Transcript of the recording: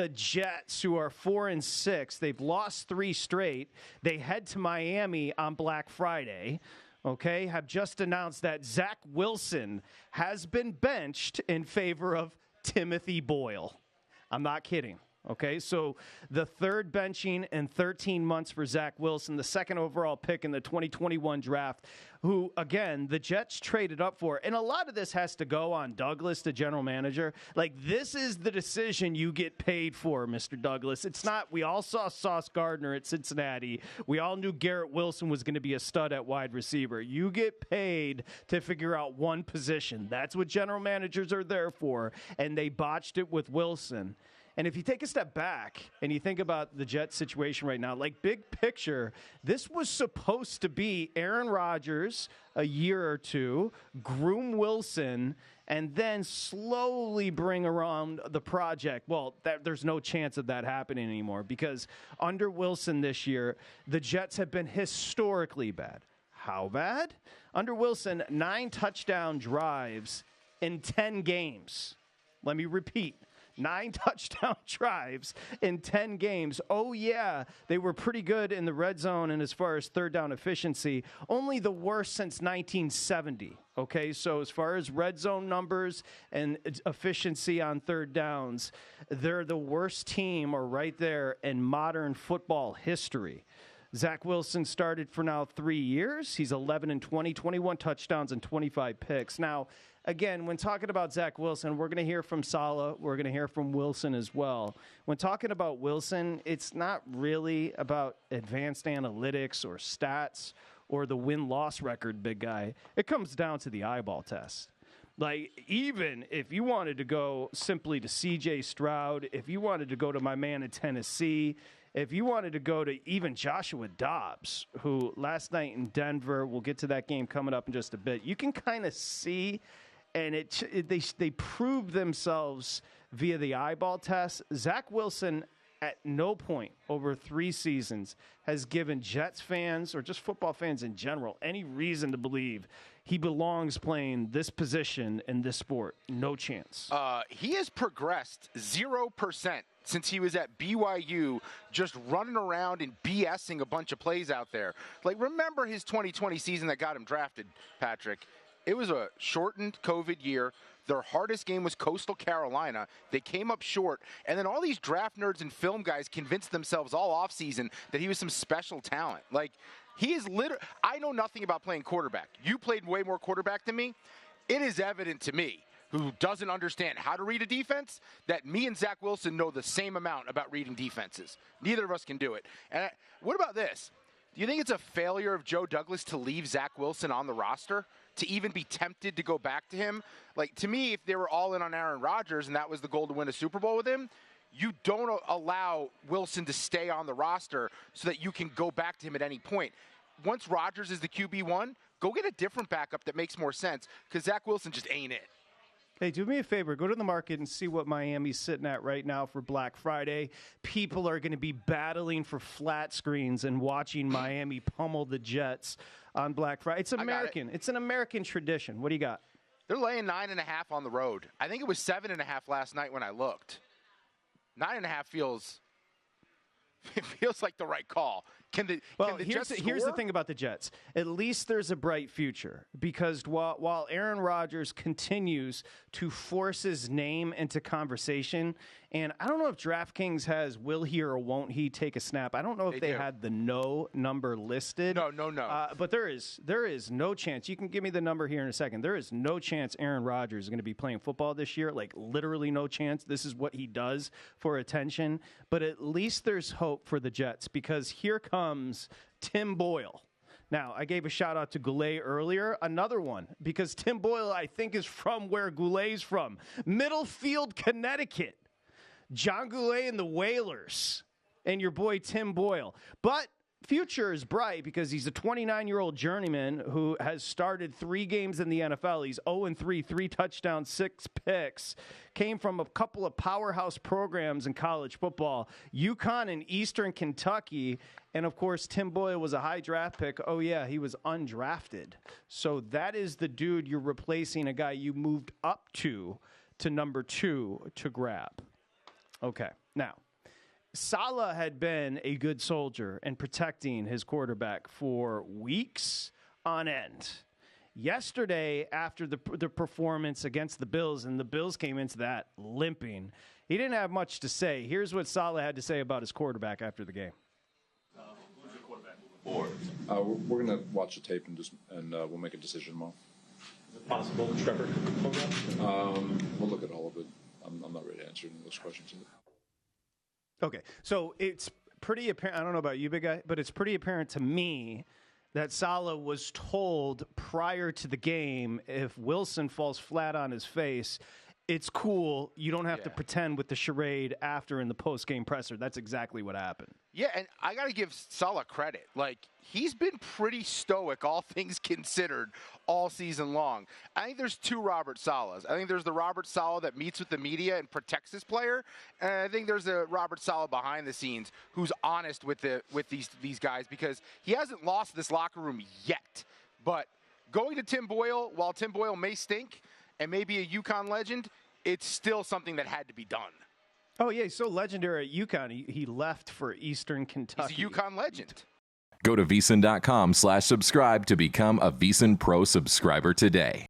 the Jets, who are 4-6. They've lost 3 straight. They head to Miami on Black Friday. Okay, have just announced that Zach Wilson has been benched in favor of Timothy Boyle. I'm not kidding. Okay, so the third benching in 13 months for Zach Wilson, the second overall pick in the 2021 draft, who, again, the Jets traded up for. And a lot of this has to go on Douglas, the general manager. Like, this is the decision you get paid for, Mr. Douglas. It's not, we all saw Sauce Gardner at Cincinnati. We all knew Garrett Wilson was going to be a stud at wide receiver. You get paid to figure out one position. That's what general managers are there for. And they botched it with Wilson. And if you take a step back and you think about the Jets situation right now, like big picture, this was supposed to be Aaron Rodgers a year or two, groom Wilson, and then slowly bring around the project. Well, there's no chance of that happening anymore because under Wilson this year, the Jets have been historically bad. How bad? Under Wilson, 9 touchdown drives in 10 games. Let me repeat. 9 touchdown drives in 10 games. Oh, yeah, they were pretty good in the red zone and as far as third down efficiency, only the worst since 1970. Okay, so as far as red zone numbers and efficiency on third downs, they're the worst team or right there in modern football history. Zach Wilson started for now 3 years. He's 11-20, 21 touchdowns and 25 picks. Now, again, when talking about Zach Wilson, we're going to hear from Saleh. We're going to hear from Wilson as well. When talking about Wilson, it's not really about advanced analytics or stats or the win-loss record, big guy. It comes down to the eyeball test. Like, even if you wanted to go simply to C.J. Stroud, if you wanted to go to my man in Tennessee, if you wanted to go to even Joshua Dobbs, who last night in Denver, we'll get to that game coming up in just a bit, you can kind of see, and they prove themselves via the eyeball test. Zach Wilson, at no point over 3 seasons, has given Jets fans, or just football fans in general, any reason to believe he belongs playing this position in this sport. No chance. He has progressed 0% since he was at BYU, just running around and BSing a bunch of plays out there. Like, remember his 2020 season that got him drafted, Patrick? It was a shortened COVID year. Their hardest game was Coastal Carolina. They came up short. And then all these draft nerds and film guys convinced themselves all offseason that he was some special talent. Like, he is literally – I know nothing about playing quarterback. You played way more quarterback than me. It is evident to me, who doesn't understand how to read a defense, that me and Zach Wilson know the same amount about reading defenses. Neither of us can do it. And what about this? Do you think it's a failure of Joe Douglas to leave Zach Wilson on the roster, to even be tempted to go back to him? Like, to me, if they were all in on Aaron Rodgers and that was the goal to win a Super Bowl with him, you don't allow Wilson to stay on the roster so that you can go back to him at any point. Once Rodgers is the QB1, go get a different backup that makes more sense, because Zach Wilson just ain't it. Hey, do me a favor. Go to the market and see what Miami's sitting at right now for Black Friday. People are going to be battling for flat screens and watching Miami pummel the Jets on Black Friday. It's American. It's an American tradition. What do you got? They're laying 9.5 on the road. I think it was 7.5 last night when I looked. 9.5 feels like the right call. Here's the thing about the Jets. At least there's a bright future, because while Aaron Rodgers continues to force his name into conversation, and I don't know if DraftKings has will he or won't he take a snap. I don't know if they had the no number listed. No. But there is no chance. You can give me the number here in a second. There is no chance Aaron Rodgers is going to be playing football this year. Like, literally no chance. This is what he does for attention. But at least there's hope for the Jets, because here comes Tim Boyle. Now, I gave a shout-out to Goulet earlier. Another one, because Tim Boyle, I think, is from where Goulet's from. Middlefield, Connecticut. John Goulet and the Whalers, and your boy Tim Boyle. But future is bright, because he's a 29-year-old journeyman who has started 3 games in the NFL. He's 0-3, 3 touchdowns, 6 picks. Came from a couple of powerhouse programs in college football, UConn and Eastern Kentucky. And, of course, Tim Boyle was a high draft pick. Oh, yeah, he was undrafted. So that is the dude you're replacing, a guy you moved up to number 2 to grab. Okay. Now, Saleh had been a good soldier in protecting his quarterback for weeks on end. Yesterday, after the performance against the Bills, and the Bills came into that limping, he didn't have much to say. Here's what Saleh had to say about his quarterback after the game. Who's your quarterback moving forward? We're going to watch the tape and we'll make a decision tomorrow. Is it possible Trevor could program? We'll look at all of it. I'm not ready to answer any of those questions yet. Okay, so it's pretty apparent. I don't know about you, big guy, but it's pretty apparent to me that Saleh was told prior to the game, if Wilson falls flat on his face, it's cool. You don't have to pretend with the charade after in the post-game presser. That's exactly what happened. Yeah, and I got to give Saleh credit. Like, he's been pretty stoic, all things considered, all season long. I think there's two Robert Salehs. I think there's the Robert Saleh that meets with the media and protects his player, and I think there's a Robert Saleh behind the scenes who's honest with these guys, because he hasn't lost this locker room yet. But going to Tim Boyle, while Tim Boyle may stink and may be a UConn legend, it's still something that had to be done. Oh, yeah, he's so legendary at UConn. He left for Eastern Kentucky. He's a UConn legend. Go to VSiN.com/subscribe to become a VSiN Pro subscriber today.